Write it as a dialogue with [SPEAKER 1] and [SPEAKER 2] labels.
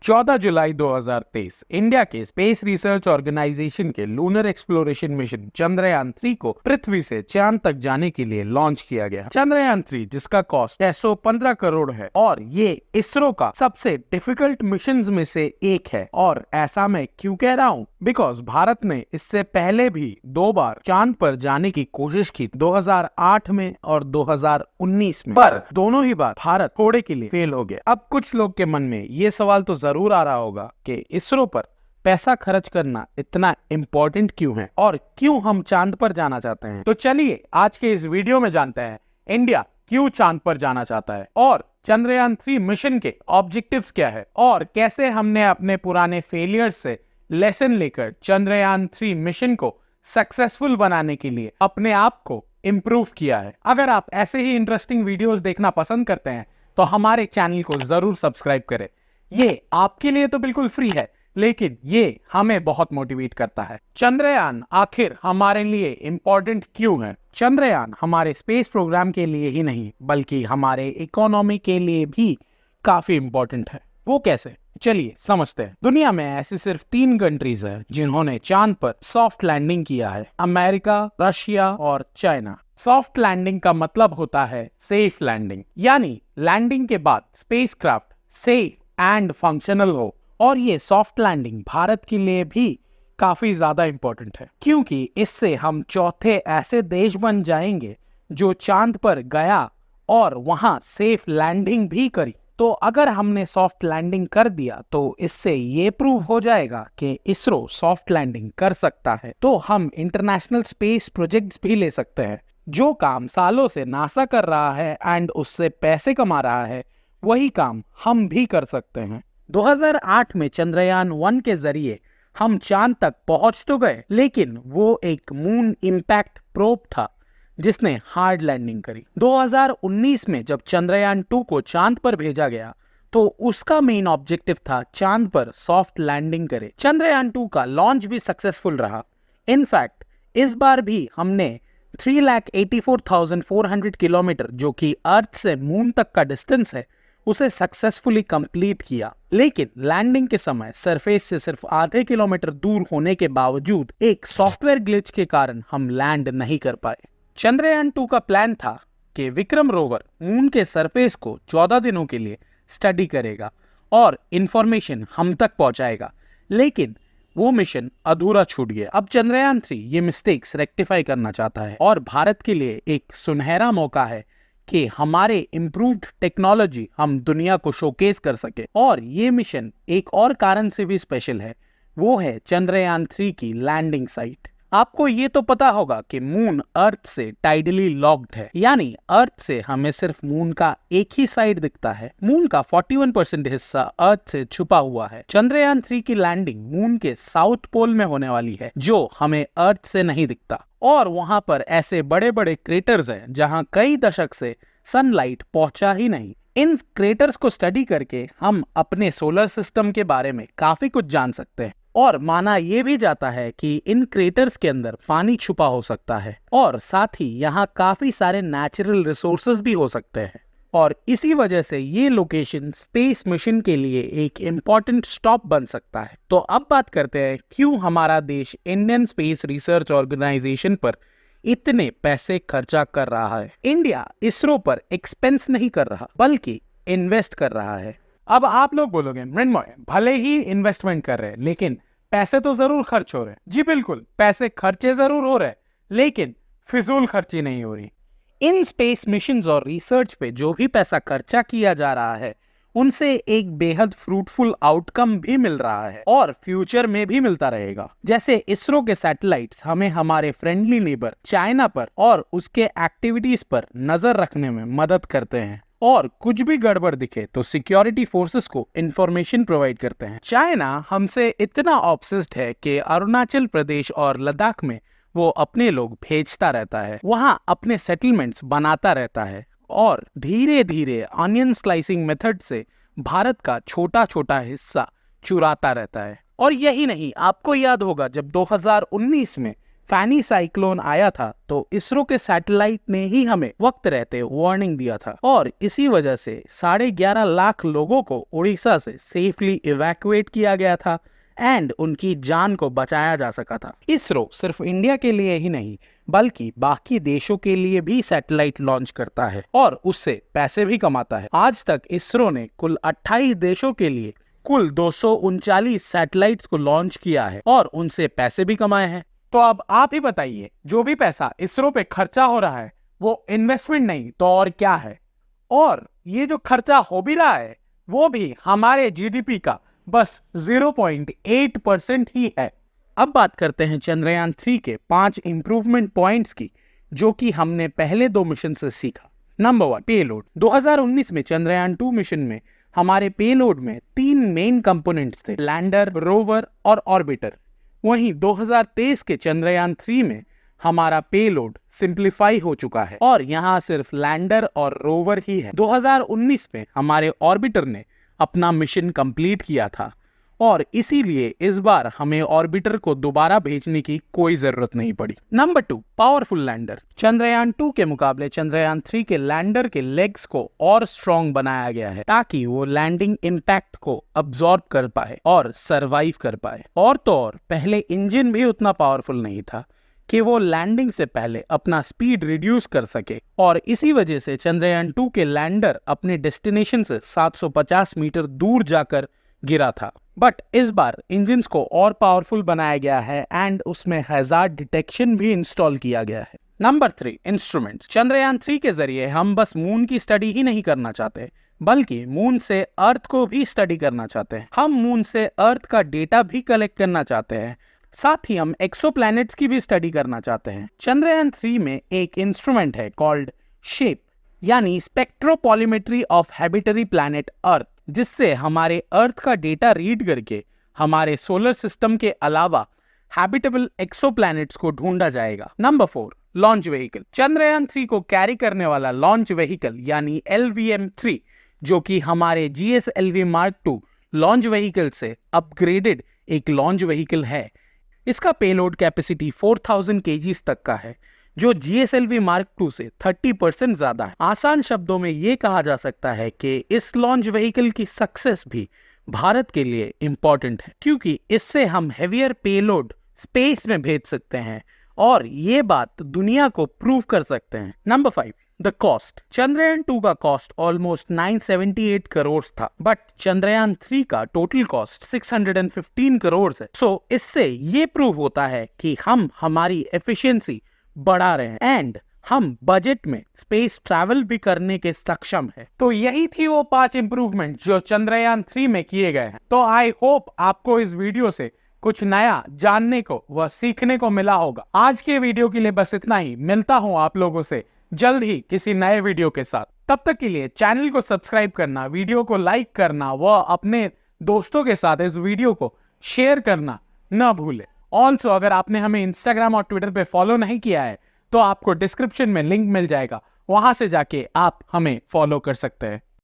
[SPEAKER 1] 14 जुलाई 2023 India के space research organisation के lunar exploration mission Chandrayaan 3 को पृथ्वी से चांद तक जाने के लिए लॉन्च किया गया। चंद्रयान 3 जिसका कॉस्ट 615 करोड़ है और ये इसरो का सबसे डिफिकल्ट मिशंस में से एक है। और ऐसा मैं क्यों कह रहा हूँ, बिकॉज भारत ने इससे पहले भी 2 बार चांद पर जाने की कोशिश की, 2008 में और 2019 में, पर दोनों ही बार भारत थोड़े के लिए फेल हो गया। अब कुछ लोग के मन में ये सवाल तो जरूर आ रहा होगा कि इसरो पर पैसा खर्च करना इतना इम्पोर्टेंट क्यों है और क्यों हम चांद पर जाना चाहते हैं। तो चलिए आज के इस वीडियो में जानते हैं इंडिया क्यों चांद पर जाना चाहता है और चंद्रयान 3 मिशन के ऑब्जेक्टिव्स क्या है और कैसे हमने अपने पुराने फेलियर्स से लेसन लेकर चंद्रयान 3 मिशन को सक्सेसफुल बनाने के लिए अपने आप को इम्प्रूव किया है। अगर आप ऐसे ही इंटरेस्टिंग वीडियोस देखना पसंद करते हैं तो हमारे चैनल को जरूर सब्सक्राइब करें। ये आपके लिए तो बिल्कुल फ्री है, लेकिन ये हमें बहुत मोटिवेट करता है। चंद्रयान आखिर हमारे लिए इम्पोर्टेंट क्यों है? चंद्रयान हमारे स्पेस प्रोग्राम के लिए ही नहीं बल्कि हमारे इकोनॉमी के लिए भी काफी इम्पोर्टेंट है। वो कैसे, चलिए समझते हैं। दुनिया में ऐसी सिर्फ 3 कंट्रीज हैं जिन्होंने चांद पर सॉफ्ट लैंडिंग किया है, अमेरिका, रशिया और चाइना। सॉफ्ट लैंडिंग का मतलब होता है सेफ लैंडिंग, यानी लैंडिंग के बाद स्पेसक्राफ्ट सेफ एंड फंक्शनल हो। और ये सॉफ्ट लैंडिंग भारत के लिए भी काफी ज्यादा इंपॉर्टेंट है, क्योंकि इससे हम चौथे ऐसे देश बन जाएंगे जो चांद पर गया और वहां सेफ लैंडिंग भी करी। तो अगर हमने सॉफ्ट लैंडिंग कर दिया तो इससे ये प्रूव हो जाएगा कि इसरो सॉफ्ट लैंडिंग कर सकता है। तो हम इंटरनेशनल स्पेस प्रोजेक्ट्स भी ले सकते हैं। जो काम सालों से नासा कर रहा है एंड उससे पैसे कमा रहा है, वही काम हम भी कर सकते हैं। 2008 में चंद्रयान 1 के जरिए हम चांद तक पहुंच तो गए, लेकिन वो एक मून इंपैक्ट प्रोब था जिसने हार्ड लैंडिंग करी। 2019 में जब चंद्रयान 2 को चांद पर भेजा गया तो उसका मेन ऑब्जेक्टिव था चांद पर सॉफ्ट लैंडिंग करे। चंद्रयान 2 का लॉन्च भी सक्सेसफुल रहा। इनफैक्ट इस बार भी हमने 3,84,400 किलोमीटर, जो कि अर्थ से मून तक का डिस्टेंस है, उसे सक्सेसफुली कंप्लीट किया। लेकिन लैंडिंग के समय सरफेस से सिर्फ आधे किलोमीटर दूर होने के बावजूद एक सॉफ्टवेयर ग्लिच के कारण हम लैंड नहीं कर पाए। चंद्रयान 2 का प्लान था कि विक्रम रोवर मून के सरफेस को 14 दिनों के लिए स्टडी करेगा और इंफॉर्मेशन हम तक पहुंचाएगा, लेकिन वो मिशन अधूरा छूट गया। अब चंद्रयान 3 ये मिस्टेक्स रेक्टिफाई करना चाहता है और भारत के लिए एक सुनहरा मौका है कि हमारे इम्प्रूव्ड टेक्नोलॉजी हम दुनिया को शोकेस कर सके। और ये मिशन एक और कारण से भी स्पेशल है, वो है चंद्रयान 3 की लैंडिंग साइट। आपको ये तो पता होगा कि मून अर्थ से टाइडली लॉक्ड है, यानी अर्थ से हमें सिर्फ मून का एक ही साइड दिखता है। मून का 41% हिस्सा अर्थ से छुपा हुआ है। चंद्रयान 3 की लैंडिंग मून के साउथ पोल में होने वाली है, जो हमें अर्थ से नहीं दिखता। और वहां पर ऐसे बड़े बड़े क्रेटर्स हैं जहां कई दशक से सनलाइट पहुंचा ही नहीं। इन क्रेटर्स को स्टडी करके हम अपने सोलर सिस्टम के बारे में काफी कुछ जान सकते हैं। और माना यह भी जाता है कि इन क्रेटर्स के अंदर पानी छुपा हो सकता है और साथ ही यहाँ काफी सारे नेचुरल रिसोर्सेज भी हो सकते हैं। और इसी वजह से ये लोकेशन स्पेस मिशन के लिए एक इम्पॉर्टेंट स्टॉप बन सकता है। तो अब बात करते हैं क्यों हमारा देश इंडियन स्पेस रिसर्च ऑर्गेनाइजेशन पर इतने पैसे खर्चा कर रहा है। इंडिया इसरो पर एक्सपेंस नहीं कर रहा बल्कि इन्वेस्ट कर रहा है। अब आप लोग बोलोगे मृण्मय, भले ही इन्वेस्टमेंट कर रहे हैं लेकिन पैसे तो जरूर खर्च हो रहे हैं। जी बिल्कुल, पैसे खर्चे जरूर हो रहे हैं, लेकिन फिजूल खर्ची नहीं हो रही। इन स्पेस मिशंस और रिसर्च पे जो भी पैसा खर्चा किया जा रहा है, उनसे एक बेहद फ्रूटफुल आउटकम भी मिल रहा है और फ्यूचर में भी मिलता रहेगा। जैसे इसरो के सैटेलाइट्स हमें हमारे फ्रेंडली नेबर चाइना पर और उसके एक्टिविटीज पर नजर रखने में मदद करते हैं, और कुछ भी गड़बड़ दिखे तो सिक्योरिटी फोर्सेस को इंफॉर्मेशन प्रोवाइड करते हैं। चाइना हमसे इतना ऑब्सेस्ड है कि अरुणाचल प्रदेश और लद्दाख में वो अपने लोग भेजता रहता है, वहां अपने सेटलमेंट्स बनाता रहता है और धीरे धीरे ऑनियन स्लाइसिंग मेथड से भारत का छोटा छोटा हिस्सा चुराता रहता है। और यही नहीं, आपको याद होगा जब 2019 में फैनी साइक्लोन आया था तो इसरो के सैटेलाइट ने ही हमें वक्त रहते वार्निंग दिया था और इसी वजह से 11.5 लाख लोगों को उड़ीसा से सेफली इवैक्यूएट किया गया था एंड उनकी जान को बचाया जा सका था। इसरो सिर्फ इंडिया के लिए ही नहीं बल्कि बाकी देशों के लिए भी सैटेलाइट लॉन्च करता है और उससे पैसे भी कमाता है। आज तक इसरो ने कुल 28 देशों के लिए कुल 239 सैटेलाइट्स को लॉन्च किया है और उनसे पैसे भी कमाए हैं। तो अब आप ही बताइए, जो भी पैसा इसरो पे खर्चा हो रहा है वो इन्वेस्टमेंट नहीं तो और क्या है? और ये जो खर्चा हो भी रहा है वो भी हमारे जीडीपी का बस 0.8% ही है। अब बात करते हैं चंद्रयान 3 के 5 इंप्रूवमेंट पॉइंट्स की जो कि हमने पहले 2 मिशन से सीखा। Number 1, payload. 2019 में चंद्रयान 2 मिशन में हमारे पेलोड में 3 मेन कंपोनेंट्स थे, लैंडर, रोवर और ऑर्बिटर। वहीं 2023 के चंद्रयान 3 में हमारा पेलोड सिंप्लीफाई हो चुका है और यहाँ सिर्फ लैंडर और रोवर ही है। 2019 में हमारे ऑर्बिटर ने अपना मिशन कंप्लीट किया था और इसीलिए इस बार हमें ऑर्बिटर को दोबारा भेजने की कोई जरूरत नहीं पड़ी। Number 2, powerful lander. चंद्रयान 2 के मुकाबले चंद्रयान 3 के लैंडर के लेग्स को और स्ट्रॉन्ग बनाया गया है ताकि वो लैंडिंग इम्पैक्ट को अब्सॉर्ब कर पाए और सरवाइव कर पाए। और तो और पहले इंजन भी उतना पावरफुल नहीं था कि वो लैंडिंग से पहले अपना स्पीड रिड्यूस कर सके और इसी वजह से चंद्रयान 2 के लैंडर अपने डेस्टिनेशन से 750 मीटर दूर जाकर गिरा था। बट इस बार इंजन्स को और पावरफुल बनाया गया है एंड उसमें हैजार्ड डिटेक्शन भी इंस्टॉल किया गया है। Number 3, instruments. चंद्रयान 3 के जरिए हम बस मून की स्टडी ही नहीं करना चाहते बल्कि मून से अर्थ को भी स्टडी करना चाहते हैं। हम मून से अर्थ का डेटा भी कलेक्ट करना चाहते हैं, साथ ही हम एक्सोप्लैनेट्स की भी स्टडी करना चाहते हैं। चंद्रयान 3 में एक इंस्ट्रूमेंट है कॉल्ड शेप यानी स्पेक्ट्रोपॉलीमेट्री ऑफ हैबिटरी प्लैनेट अर्थ, जिससे हमारे अर्थ का डेटा रीड करके हमारे सोलर सिस्टम के अलावा हैबिटेबल एक्सोप्लैनेट्स को ढूंढा जाएगा। Number 4, launch vehicle. चंद्रयान 3 को कैरी करने वाला लॉन्च व्हीकल यानी LVM-3 जो कि हमारे GSLV Mark II launch vehicle से अपग्रेडेड एक लॉन्च व्हीकल है। इसका पेलोड कैपेसिटी 4000 kgs तक का है जो GSLV Mark II से 30% ज्यादा है। आसान शब्दों में ये कहा जा सकता है कि इस लॉन्च व्हीकल की सक्सेस भी भारत के लिए इंपॉर्टेंट है क्योंकि इससे हम हेवियर पेलोड स्पेस में भेज सकते हैं और ये बात दुनिया को प्रूव कर सकते हैं। Number 5, the cost. चंद्रयान 2 का कॉस्ट ऑलमोस्ट 978 करोड़ था बट चंद्रयान 3 का टोटल कॉस्ट 615 करोड़ है। सो इससे ये प्रूव होता है कि हम हमारी एफिशिएंसी बढ़ा रहे हैं एंड हम बजट में स्पेस ट्रैवल भी करने के सक्षम है। तो यही थी वो 5 इंप्रूवमेंट जो चंद्रयान 3 में किए गए हैं। तो आई होप आपको इस वीडियो से कुछ नया जानने को व सीखने को मिला होगा। आज के वीडियो के लिए बस इतना ही। मिलता हूं आप लोगों से जल्द ही किसी नए वीडियो के साथ। तब तक के लिए चैनल को सब्सक्राइब करना, वीडियो को लाइक करना व अपने दोस्तों के साथ इस वीडियो को शेयर करना न भूले। ऑल्सो अगर आपने हमें इंस्टाग्राम और ट्विटर पे फॉलो नहीं किया है तो आपको डिस्क्रिप्शन में लिंक मिल जाएगा, वहां से जाके आप हमें फॉलो कर सकते हैं।